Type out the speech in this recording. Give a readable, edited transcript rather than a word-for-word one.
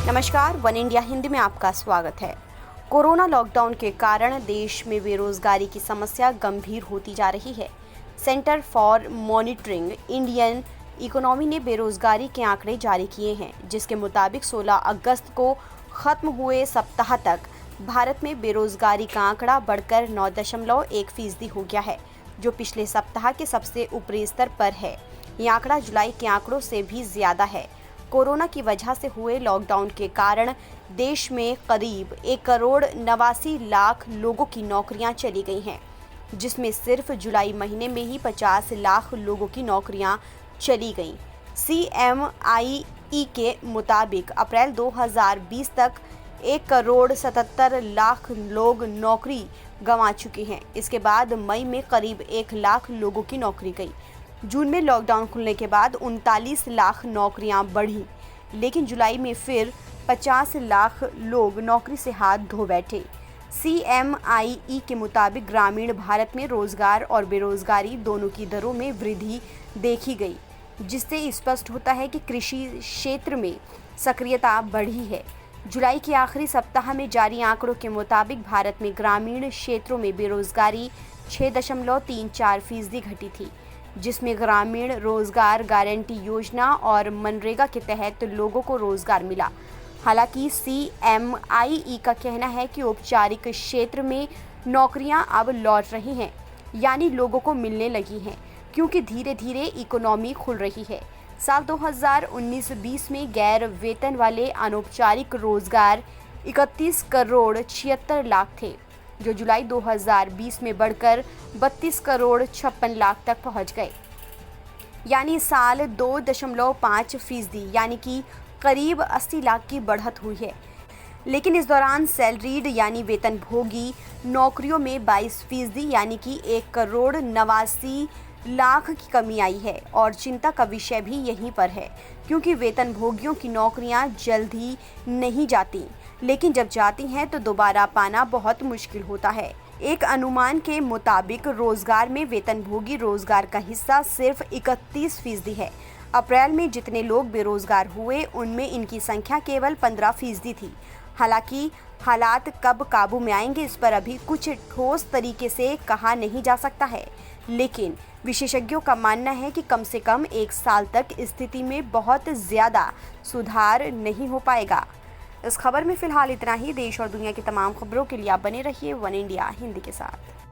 नमस्कार, one India Hindi में आपका स्वागत है। कोरोना लॉकडाउन के कारण देश में बेरोजगारी की समस्या गंभीर होती जा रही है। Centre for monitoring Indian economy ने बेरोजगारी के आंकड़े जारी किए हैं, जिसके मुताबिक 16 अगस्त को खत्म हुए सप्ताह तक भारत में बेरोजगारी का आंकड़ा बढ़कर 9.1% हो गया है, जो पिछले सप्ताह के सबसे ऊपरी स्तर पर है। यह आंकड़ा जुलाई के आंकड़ों से भी ज्यादा है। कोरोना की वजह से हुए लॉकडाउन के कारण देश में करीब 1,89,00,000 लोगों की नौकरियां चली गई हैं, जिसमें सिर्फ जुलाई महीने में ही 50 लाख लोगों की नौकरियां चली गईं। CMIE के मुताबिक अप्रैल 2020 तक 1,77,00,000 लोग नौकरी गंवा चुके हैं। इसके बाद मई में करीब 1 लाख लोगों की नौकरी गई। जून में लॉकडाउन खुलने के बाद 39 लाख नौकरियां बढ़ी, लेकिन जुलाई में फिर 50 लाख लोग नौकरी से हाथ धो बैठे। CMIE के मुताबिक ग्रामीण भारत में रोजगार और बेरोजगारी दोनों की दरों में वृद्धि देखी गई, जिससे स्पष्ट होता है कि कृषि क्षेत्र में सक्रियता बढ़ी है। जुलाई के आखिरी सप्ताह में जारी आंकड़ों के मुताबिक भारत में ग्रामीण क्षेत्रों में बेरोजगारी 6.34% घटी थी, जिसमें ग्रामीण रोजगार गारंटी योजना और मनरेगा के तहत लोगों को रोजगार मिला। हालांकि CMIE का कहना है कि औपचारिक क्षेत्र में नौकरियां अब लौट रही हैं, यानी लोगों को मिलने लगी हैं, क्योंकि धीरे धीरे इकोनॉमी खुल रही है। साल 2019-20 में गैर वेतन वाले अनौपचारिक रोजगार 31,76,00,000 थे, जो जुलाई 2020 में बढ़कर 32,56,00,000 तक पहुंच गए, यानी साल 2.5% यानी कि करीब 80 लाख की बढ़त हुई है। लेकिन इस दौरान सैलरीड यानी वेतनभोगी नौकरियों में 22% यानी कि 1,89,00,000 की कमी आई है। और चिंता का विषय भी यहीं पर है, क्योंकि वेतनभोगियों की नौकरियां जल्दी नहीं जाती, लेकिन जब जाती हैं तो दोबारा पाना बहुत मुश्किल होता है। एक अनुमान के मुताबिक रोजगार में वेतनभोगी रोजगार का हिस्सा सिर्फ 31% है। अप्रैल में जितने लोग बेरोजगार हुए, उनमें इनकी संख्या केवल 15% थी। हालांकि हालात कब काबू में आएंगे, इस पर अभी कुछ ठोस तरीके से कहा नहीं जा सकता है, लेकिन विशेषज्ञों का मानना है कि कम से कम 1 साल तक स्थिति में बहुत ज़्यादा सुधार नहीं हो पाएगा। इस खबर में फिलहाल इतना ही। देश और दुनिया की तमाम खबरों के लिए आप बने रहिए वन इंडिया हिंदी के साथ।